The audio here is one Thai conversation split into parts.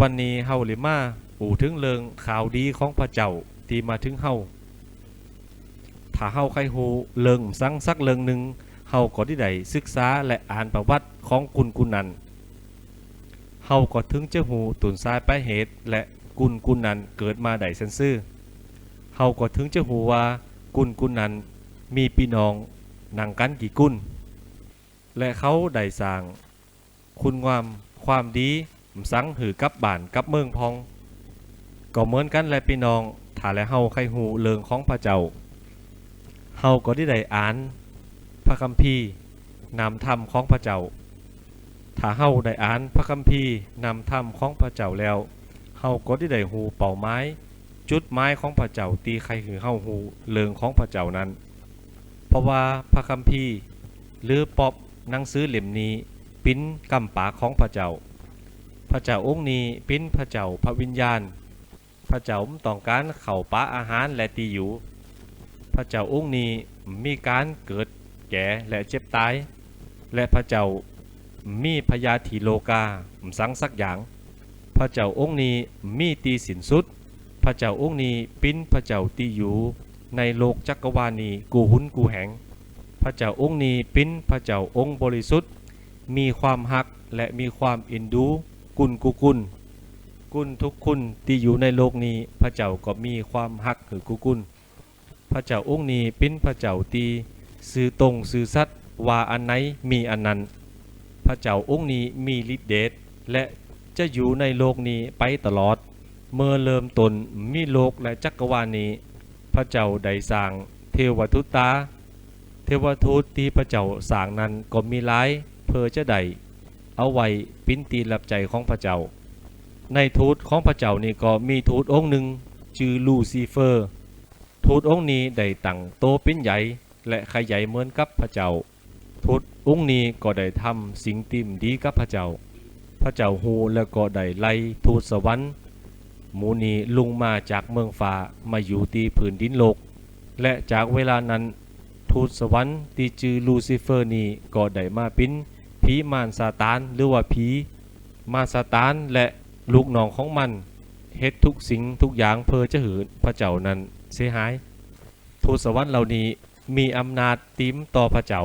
วันนี้เฮาเลยมาปูถึงเรื่องข่าวดีของพระเจ้าที่มาถึงเฮาถ้าเฮาใครฮู้เรื่องสังสักเรื่องหนึ่งเฮาก็ได้ศึกษาและอ่านประวัติของกุนนั้นเฮาก็ถึงจะฮู้ต้นสายปลายเหตุและกุนนั้นเกิดมาได้ซั้นซื่อเฮาก็ถึงจะฮู้ว่ากุนนั้นมีพี่น้องนังกันกี่กุนและเขาได้สร้างคุณงามความดีสังหือกับบ้านกับเมืองพองก็เหมือนกันแหละพี่น้องถ้าและเฮาใครฮู้เรื่องของพระเจ้าเฮาก็ได้อ่านพระคัมภีร์นำธรรมของพระเจ้าถ้าเฮาได้อ่านพระคัมภีร์นำธรรมของพระเจ้าแล้วเฮาก็ได้ฮู้เป้าหมายจุดหมายของพระเจ้าตีใครคือเฮาฮู้เรื่องของพระเจ้านั้นเพราะว่าพระคัมภีร์หรือปอบหนังสือเล่มนี้ปิ้นกำปากของพระเจ้าพระเจ้าองค์นี้ปิ้นพระเจ้าพระวิญญาณพระเจ้าต้องการเข้าปะอาหารและตีอยู่พระเจ้าองค์นี้มีการเกิดแก่และเจ็บตายและพระเจ้ามีพยาธิโลกาสังสักอย่างพระเจ้าองค์นี้มีตีสินสุดพระเจ้าองค์นี้ปิ้นพระเจ้าตีอยู่ในโลกจักรวาลนี้กูหุนกูแหงพระเจ้าองค์นี้ปิ้นพระเจ้าองค์บริสุทธิ์มีความฮักและมีความอินดูกุนทุกคุณที่อยู่ในโลกนี้พระเจ้าก็มีความฮักคือกุนพระเจ้าองค์นี้ปิ้นพระเจ้าตีสื่อตรงสื่อสัตย์ว่าอันไหนมีอันนั้นพระเจ้าองค์นี้มีฤทธิเดชและจะอยู่ในโลกนี้ไปตลอดเมื่อเริ่มต้นมีโลกและจักรวาลนี้พระเจ้าได้สร้างเทวทูตเทวทูตที่พระเจ้าสร้างนั้นก็มีหลายเพื่อจะได้เอาไว้ปิ้นตีรับใจของพระเจ้าในทูตของพระเจ้านี่ก็มีทูตองค์หนึ่งชื่อลูซิเฟอร์ทูตองค์นี้ได้ตั้งโตเป็นใหญ่และขยายเหมือนกับพระเจ้าทูตองค์นี้ก็ได้ทำสิ่งติ่มดีกับพระเจ้าพระเจ้าฮู้แล้วก็ได้ไล่ทูตสวรรค์หมู่นี้ลงมาจากเมืองฟ้ามาอยู่ที่พื้นดินโลกและจากเวลานั้นทูตสวรรค์ที่ชื่อลูซิเฟอร์นี้ก็ได้มาเป็นผีมารซาตานหรือว่าผีมารซาตานและลูกน้องของมันเฮ็ดทุกสิ่งทุกอย่างเพื่อจะหืนพระเจ้านั้นเสียหายทูตสวรรค์เหล่านี้มีอำนาจติมต่อพระเจ้า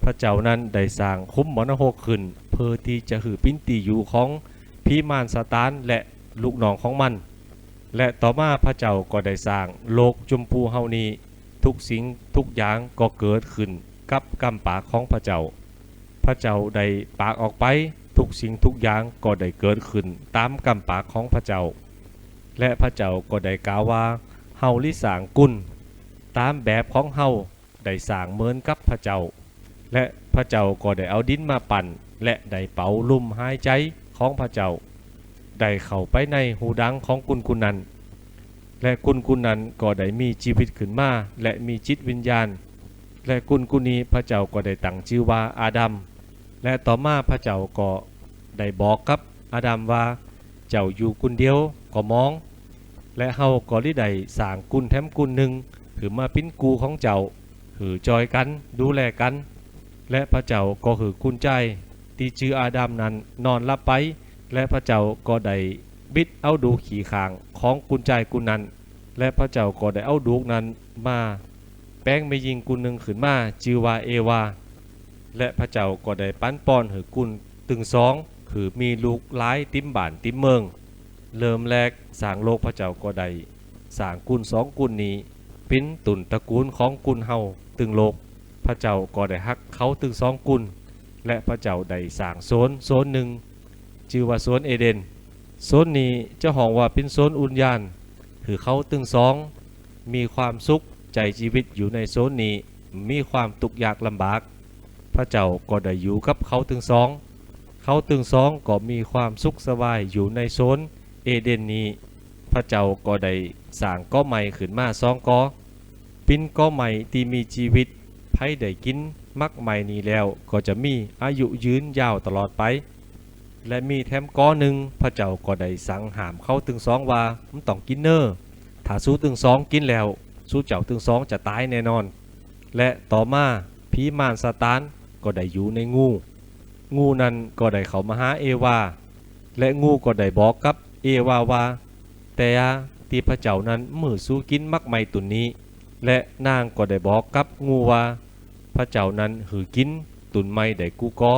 พระเจ้านั้นได้สร้างคุ้มมรณะขึ้นเพื่อที่จะหือปิ้นตีอยู่ของผีมารซาตานและลูกน้องของมันและต่อมาพระเจ้าก็ได้สร้างโลกชมพูเฮานี้ทุกสิ่งทุกอย่างก็เกิดขึ้นกับกำปากของพระเจ้าพระเจ้าได้ปากออกไปทุกสิ่งทุกอย่างก็ได้เกิดขึ้นตามกำปากของพระเจ้าและพระเจ้าก็ได้กล่าวว่าเฮาลิสร้างกุนตามแบบของเฮาได้สร้างเหมือนกับพระเจ้าและพระเจ้าก็ได้เอาดินมาปั่นและได้เป่าลมหายใจของพระเจ้าได้เข้าไปในหูดังของกุนนั้นและกุนนั้นก็ได้มีชีวิตขึ้นมาและมีจิตวิญญาณและกุนนี้พระเจ้าก็ได้ตั้งชื่อว่าอาดัมและต่อมาพระเจ้าก็ได้บอกกับอาดัมว่าเจ้าอยู่กุนเดียวก็มองและเฮาก็ได้สร้างกุนแถมกุนหนึ่งคือมาปิ้นกูของเจ้าหือจอยกันดูแลกันและพระเจ้าก็หือกุนใจที่ชื่ออาดัมนั้นนอนหลับไปและพระเจ้าก็ได้บิดเอาดูขี่ขางของกุนใจกุนนั้นและพระเจ้าก็ได้เอาดูนั้นมาแป้งไม่ยิงกุนหนึ่งขึ้นมาชื่อว่าเอวาและพระเจ้าก็ได้ปั้นป้อนหือกุนตึงสองคือมีลูกหลายติมบ้านติมเมืองเริ่มแรกสร้างโลกพระเจ้าก็ได้สร้างกุนสองกุนนี้ปิ้นตุนตระกูลของกุนเฮาตึงโลกพระเจ้าก็ได้ฮักเขาตึงสองกุนและพระเจ้าได้สร้างโซนหนึ่งชื่อว่าโซนเอเดนโซนนี้เจ้าของว่าเป็นโซนอุญญาณคือเขาตึงสองมีความสุขใจชีวิตอยู่ในโซนนี้มีความทุกข์ยากลำบากพระเจ้าก็ได้อยู่กับเขาตึงสองก็มีความสุขสบายอยู่ในโซนเอเดนนี้พระเจ้าก็ได้สร้างก้อใหม่ขึ้นมาสองก้อปิ้นก้อใหม่ที่มีชีวิตไผได้กินมักใหม่นี้แล้วก็จะมีอายุยืนยาวตลอดไปและมีแถมก้อหนึ่งพระเจ้าก็ได้สั่งห้ามเขาตึงสองว่ามันต้องกินเนอถ้าสู้ตึงสองกินแล้วสู้เจ้าตึงสองจะตายแน่นอนและต่อมาผีมารซาตานก็ได้อยู่ในงูนั้นก็ได้เข้ามาหาเอวา และงูก็ได้บอกกับเอวาว่าแต่ที่พระเจ้านั้นมือสู้กินมักไม่ตุนนี้และนางก็ได้บอกกับงูว่าพระเจ้านั้นหือกินตุนไม่ได้กูกอ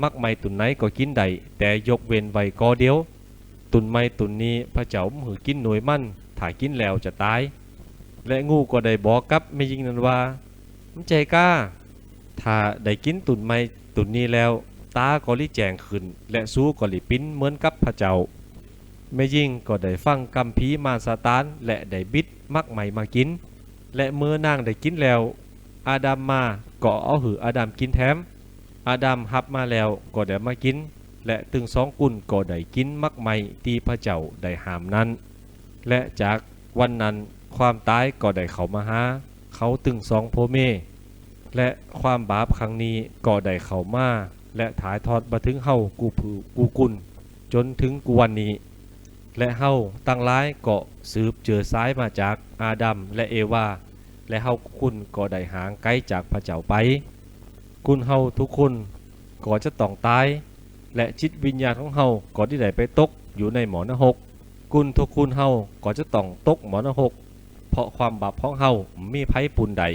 มักไม่ตุนไหนก็กินได้แต่ยกเว้นไว้กอเดียวตุนไม่ตุนนี้พระเจ้าหือกินหน่วยมั่นถ้ากินแล้วจะตายและงูก็ได้บอกกับแม่หญิงนั้นว่ามันใจกล้าถ้าได้กินตุนไม่ตุนนี้แล้วตาก็ลิแจงขึ้นและสู้ก็ลิปิ้นเหมือนกับพระเจ้าแม่หญิงก็ได้ฟังกัมภีร์มารซาตานและได้บิดมักใหม่มากินและเมื่อนางได้กินแล้วอาดัมมาก็เอาหืออาดัมกินแถมอาดัมหับมาแล้วก็ได้มากินและตึงสองกุนก็ได้กินมักใหม่ที่พระเจ้าได้ห้ามนั้นและจากวันนั้นความตายก็ได้เข้ามาหาเขาตึงสองพ่อแม่และความบาปครั้งนี้ก็ได้เข้ามาและถ่ายทอดมาถึงเฮากูกุนจนถึงกูวันนี้และเฮาตั้งร้ายก็สืบเจือซ้ายมาจากอาดัมและเอวาและเฮาคุณก็ได้ห่างไกลจากพระเจ้าไปคุณเฮาทุกคนก็จะต้องตายและจิตวิญญาณของเฮาก็ได้ไปตกอยู่ในหมอนรกคุณทุกคุณเฮาก็จะต้องตกหมอนรกเพราะความบาปของเฮามีไผปุนใด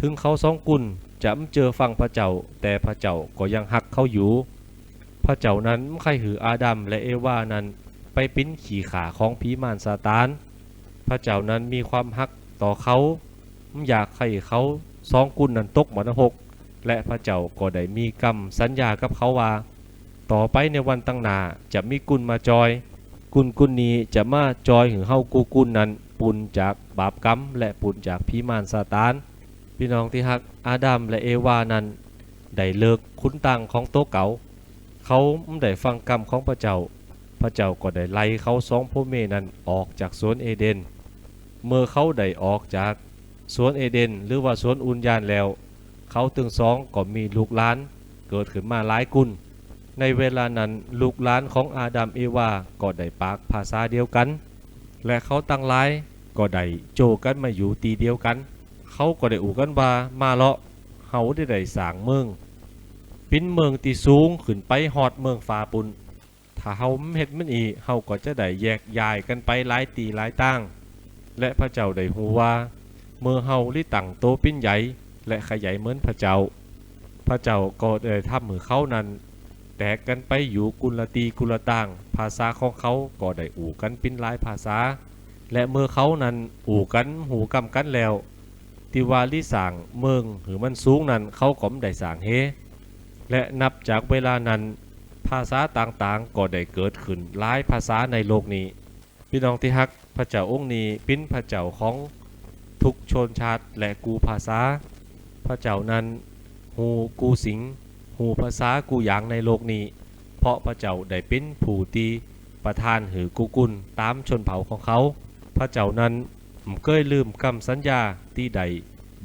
ถึงเขาสองกุนจะเจอฟังพระเจ้าแต่พระเจ้าก็ยังหักเขาอยู่พระเจ้านั้นใครหืออาดัมและเอวานั้นไปปิ้นขี่ขาของผีมารซาตานพระเจ้านั้นมีความหักต่อเขาอยากให้เขาสองกุนนั้นตกหมอนรกและพระเจ้าก็ได้มีกรรมสัญญากับเขาว่าต่อไปในวันตั้งหน้าจะมีกุนมาจอยกุนนี้จะมาจอยหือเฮากูกุนนั้นปุนจากบาปกรรมและปุนจากผีมารซาตานพี่น้องที่ฮักอาดัมและเอวานั้นได้เลิกคุ้นตังของโต๊ะเก่าเขาไม่ได้ฟังกรรมของพระเจ้าพระเจ้าก็ได้ไล่เขาสองพ่อแม่นั้นออกจากสวนเอเดนเมื่อเขาได้ออกจากสวนเอเดนหรือว่าสวนอุญญาณแล้วเขาตึงสองก็มีลูกหลานเกิดขึ้นมาหลายกุนในเวลานั้นลูกหลานของอาดัมเอวาก็ได้ปากภาษาเดียวกันและเขาตั้งหลายก็ได้โจกันมาอยู่ตีเดียวกันเขาก็ได้อู่กันว่ามาเลาะเฮาได้สร้างเมืองปิ้นเมืองที่สูงขึ้นไปฮอดเมืองฟ้าปุ่นถ้าเฮาเฮ็ดมันอีเฮาก็จะได้แยกย้ายกันไปหลายตีหลายตั้งและพระเจ้าได้ฮู้ว่าเมื่อเฮาลิตั้งโตปิ้นใหญ่และขยายเหมือนพระเจ้าก็ได้ทำมือเขานั้นแตกกันไปอยู่กุลตีกุลต่างภาษาของเขาก็ได้อู่กันปิ้นหลายภาษาและเมื่อเขานั้นอู่กันหูกำกันแล้วที่ว่าลิสางเมืองหรือมันสูงนั้นเขาก็ไม่ได้สร้างเฮและนับจากเวลานั้นภาษาต่างๆก็ได้เกิดขึ้นหลายภาษาในโลกนี้พี่น้องที่ฮักพระเจ้าองค์นี้เป็นพระเจ้าของทุกชนชาติและกูภาษาพระเจ้านั้นหูกูสิงหูภาษากูอย่างในโลกนี้เพราะพระเจ้าได้เป็นผู้ตีประทานหือกูกุลตามชนเผ่าของเขาพระเจ้านั้นเคยลืมคำสัญญาที่ใด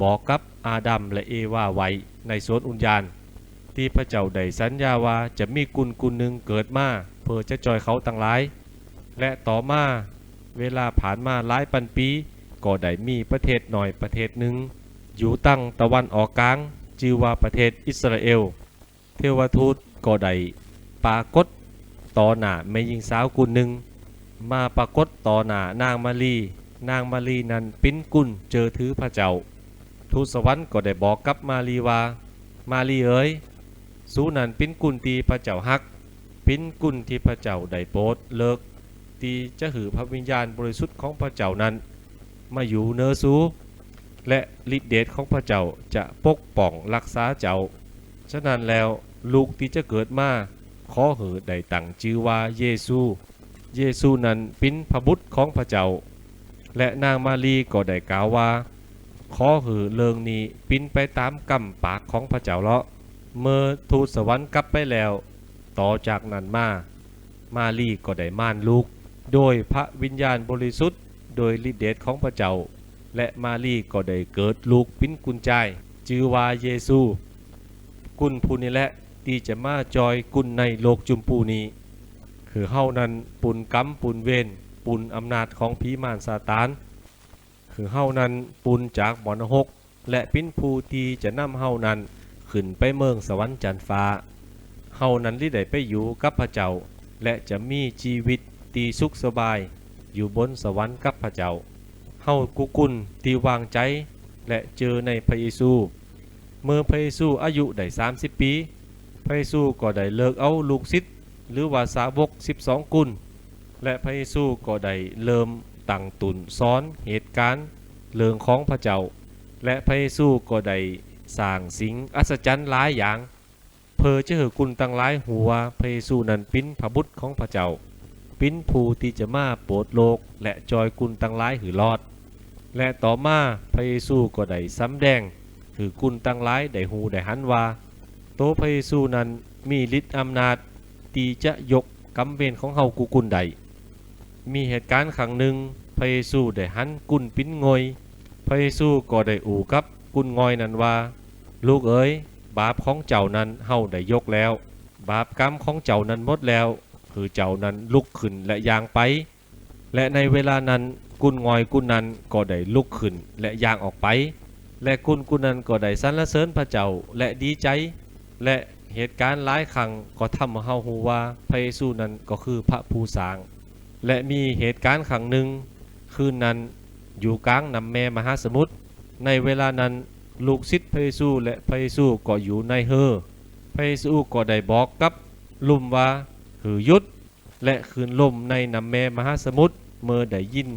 บอกกับอาดัมและเอวาไว้ในสวนอุญญาณที่พระเจ้าได้สัญญาว่าจะมีกุลหนึ่งเกิดมาเพื่อจะจอยเขาตั้งหลายและต่อมาเวลาผ่านมาหลายพันปีก็ได้มีประเทศหน่อยประเทศหนึ่งอยู่ตั้งตะวันออกกลางชื่อว่าประเทศอิสราเอลเทวทูตก็ได้ปรากฏต่อหน้าแม่หญิงสาวกุลหนึ่งมาปรากฏต่อหน้านางมารีนั้นปิ้นกุลเจอถือพระเจ้าทูตสวรรค์ก็ได้บอกกับมารีว่ามารีเอ๋ยสู้นั้นปิ้นกุลที่พระเจ้าฮักปิ้นกุลที่พระเจ้าได้โปรดเลิกที่จะหือพระวิญญาณบริสุทธิ์ของพระเจ้านั้นมาอยู่เนื้อสูและฤทธิเดชของพระเจ้าจะปกป้องรักษาเจ้าฉะนั้นแล้วลูกที่จะเกิดมาขอหือได้ตั้งชื่อว่าเยซูนั้นเป็นพระบุตรของพระเจ้าและนางมารีก็ได้กล่าวว่าขอหือเลิงนี้ปิ้นไปตามกำปากของพระเจ้าเลาะเมื่อทูตสวรรค์กลับไปแล้วต่อจากนั้นมารีก็ได้ม่านลูกโดยพระวิญญาณบริสุทธิ์โดยฤทธิเดชของพระเจ้าและมารีก็ได้เกิดลูกปิ้นกุญใจชื่อว่าเยซูกุลผู้นี้แหละที่จะมาจอยกุลในโลกจุมปูนี้คือเฮานั้นปุนกรรมปุนเวรปุนอำนาจของผีมารซาตานคือเฮานั้นปุนจากหมอนรกและปิ้นผู้ที่จะนำเฮานั้นขึ้นไปเมืองสวรรค์จันทร์ฟ้าเฮานั้นที่ได้ไปอยู่กับพระเจ้า และจะมีชีวิตตีสุขสบายอยู่บนสวรรค์กับพระเจ้าเฮากุกุลที่วางใจและเจอในพระเยซูเมื่อพระเยซูอายุได้30 ปีพระเยซูก็ได้เลิกเอาลูกศิษย์หรือว่าสาวก12กุลและพระเยซูก็ได้เริ่มตั้งตุนซ้อนเหตุการณ์เรื่องของพระเจ้าและพระเยซูก็ได้สร้างสิ่งอัศจรรย์หลายอย่างเพื่อจะให้กุลตั้งหลายหัวพระเยซูนั้นเป็นพระบุตรของพระเจ้าเป็นผู้ที่จะมาโปรดโลกและจอยกุลตั้งหลายหือรอดและต่อมาพระเยซูก็ได้สำแดงคือกุลตั้งหลายได้หูได้หันว่าโตพระเยซูนั้นมีฤทธิ์อำนาจที่จะยกกำเวรของเฮากุลใดมีเหตุการณ์ครั้งหนึ่งพระเยซูได้หันกุลปิ้นงอยพระเยซูก็ได้อู่กับกุลงอยนั้นว่าลูกเอ๋ยบาปของเจ้านั้นเฮาได้ยกแล้วบาปกรรมของเจ้านั้นหมดแล้วคือเจ้านั้นลุกขึ้นและย่างไปและในเวลานั้นกุลงอยกุลนั้นก็ได้ลุกขึ้นและย่างออกไปและกุลนั้นก็ได้สรรเสริญพระเจ้าและดีใจและเหตุการณ์หลายครั้งก็ทำให้เฮาฮู้ว่าพระเยซูนั้นก็คือพระผู้สร้างและมีเหตุการณ์ครั้งหนึ่งคืนนั้นอยู่กลางน้ำแม่มหาสมุทรในเวลานั้นลูกศิษย์พระเยซูและพระเยซูก็อยู่ในเฮอพระเยซูก็ได้บอกกับลุ่มว่าหือหยุดและคืนลมในน้ำแม่มหาสมุทรเมื่อได้ยิน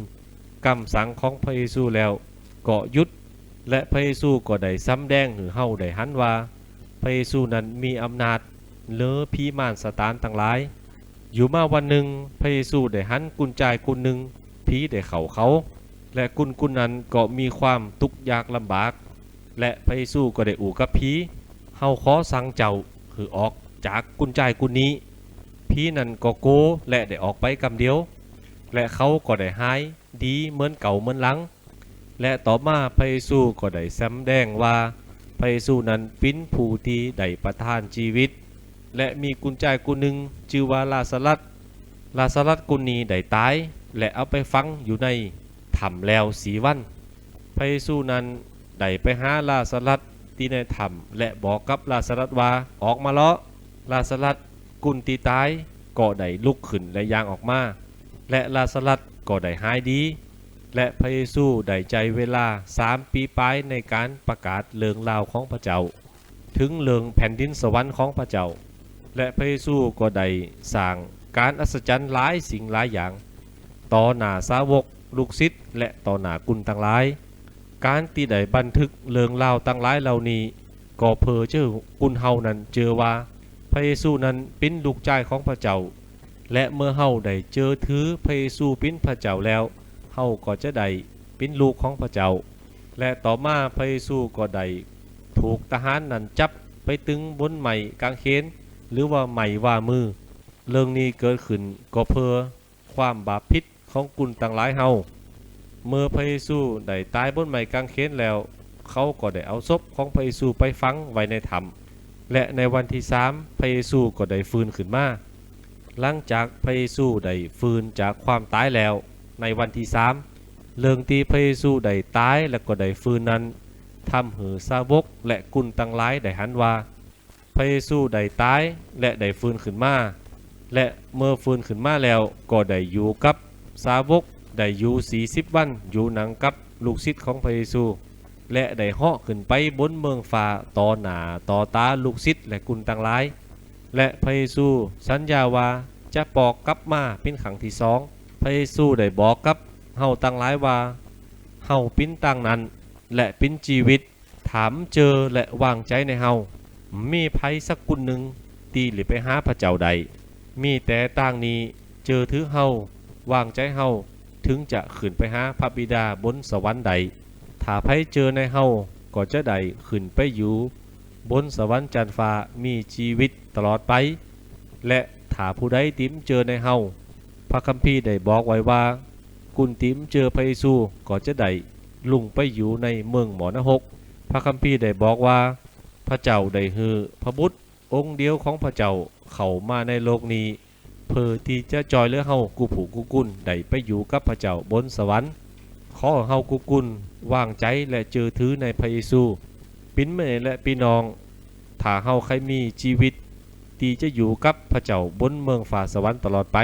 คำสั่งของพระเยซูแล้วก็หยุดและพระเยซูก็ได้สำแดงหือเฮาได้หันว่าพระเยซูนั้นมีอำนาจเหนือผีมารซาตานทั้งหลายอยู่มาวันหนึ่งพระเยซูได้หันกุญแจกุลหนึ่งผีได้เข้าเขาและกุลนั้นก็มีความทุกข์ยากลำบากและพระเยซูก็ได้อู่กับผีเฮาขอสั่งเจ้าคือออกจากกุญแจกุลนี้ผีนั้นก็โกและได้ออกไปกำเดียวและเขาก็ได้หายดีเหมือนเก่าเหมือนหลังและต่อมาพระเยซูก็ได้แสดงว่าพระเยซูนั้นเป็นผู้ที่ได้ประทานชีวิตและมีกุญแจกุลหนึ่งชื่อว่าลาซารัสกุลนี้ได้ตายและเอาไปฝังอยู่ในถ้ำแล้ว4 วันพระเยซูนั้นได้ไปหาลาซารัสที่ในถ้ำและบอกกับลาซารัสว่าออกมาเลาะลาซารัสกุลที่ตายก็ได้ลุกขึ้นและย่างออกมาและลาซารัสก็ได้หายดีและพระเยซูได้ใจเวลา3 ปีปลายในการประกาศเรื่องราวของพระเจ้าถึงเรื่องแผ่นดินสวรรค์ของพระเจ้าและพระเยซูก็ได้สร้างการอัศจรรย์หลายสิ่งหลายอย่างต่อหน้าสาวกลูกศิษย์และต่อหน้ากุลทั้งหลายการที่ได้บันทึกเรื่องราวทั้งหลายเหล่านี้ก็เพื่อเจ้ากุลเฮานั้นเจอว่าพระเยซูนั้นเป็นลูกชายของพระเจ้าและเมื่อเฮาได้เจอถือพระเยซูเป็นพระเจ้าแล้วเฮาก็จะได้เป็นลูกของพระเจ้าและต่อมาพระเยซูก็ได้ถูกทหารนั้นจับไปตึงบนไม้กางเขนหรือว่าไม้ว่ามือเรื่องนี้เกิดขึ้นก็เพื่อความบาปผิดของกุลทั้งหลายเฮาเมื่อพระเยซูได้ตายบนไม้กางเขนแล้วเขาก็ได้เอาศพของพระเยซูไปฝังไว้ในถ้ำและในวันที่3พระเยซูก็ได้ฟื้นขึ้นมาหลังจากพระเยซูได้ฟื้นจากความตายแล้วในวันที่3เรื่องที่พระเยซูได้ตายและก็ได้ฟื้นนั้นทำให้สาวกและกุลทั้งหลายได้หันว่าพระเยซูได้ตายและได้ฟื้นขึ้นมาและเมื่อฟื้นขึ้นมาแล้วก็ได้อยู่กับสาวกได้อยู่40 วันอยู่หนังกับลูกศิษย์ของพระเยซูและได้เหาะขึ้นไปบนเมืองฟ้าต่อหน้าต่อตาลูกศิษย์และกุลทั้งหลายและพระเยซูสัญญาว่าจะปอกกลับมาเป็นครั้งที่2พระเยซูได้บอกกับเฮาทั้งหลายว่าเฮาเป็นต่างนั้นและเป็นชีวิตถามเจอและวางใจในเฮามีไผสักกุลหนึ่งที่หรือไปหาพระเจ้าใดมีแต่ต่างนี้เจอถือเฮาวางใจเฮาถึงจะขึ้นไปหาพระบิดาบนสวรรค์ใดถ้าไผเจอในเฮาก็จะได้ขึ้นไปอยู่บนสวรรค์จันทร์ฟ้ามีชีวิตตลอดไปและถ้าผู้ใดติมเจอในเฮาพระคัมภีร์ได้บอกไว้ว่ากุลติมเจอพระเยซูก็จะได้ลุงไปอยู่ในเมืองหมอนรกพระคัมภีร์ได้บอกว่าพระเจ้าได้ฮือพระบุตรองค์เดียวของพระเจ้าเข้ามาในโลกนี้เพื่อที่จะจอยเหลือเฮากูผู้กูกุลได้ไปอยู่กับพระเจ้าบนสวรรค์ขอเฮากูกุลวางใจและเจอถือในพระเยซูปิ้นเมและพี่น้องถ้าเฮาใครมีชีวิต ที่จะอยู่กับพระเจ้าบนเมืองฟ้าสวรรค์ตลอดไป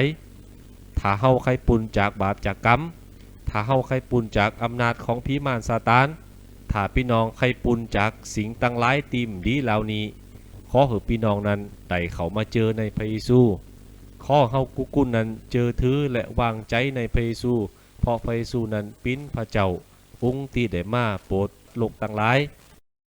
ถ้าเฮาใครปุนจากบาปจากกรรมถ้าเฮาใครปุนจากอำนาจของผีมารซาตานถ้าพี่น้องใครปุนจากสิ่งตั้งหลายติมดีเหล่านี้ขอให้พี่น้องนั้นได้เข้ามาเจอในพระเยซูขอเฮากุกุนนั้นเจอถือและวางใจในพระเยซูเพราะพระเยซูนั้นเป็นพระเจ้าองค์ที่ได้มาโปรดโลกตั้งหลาย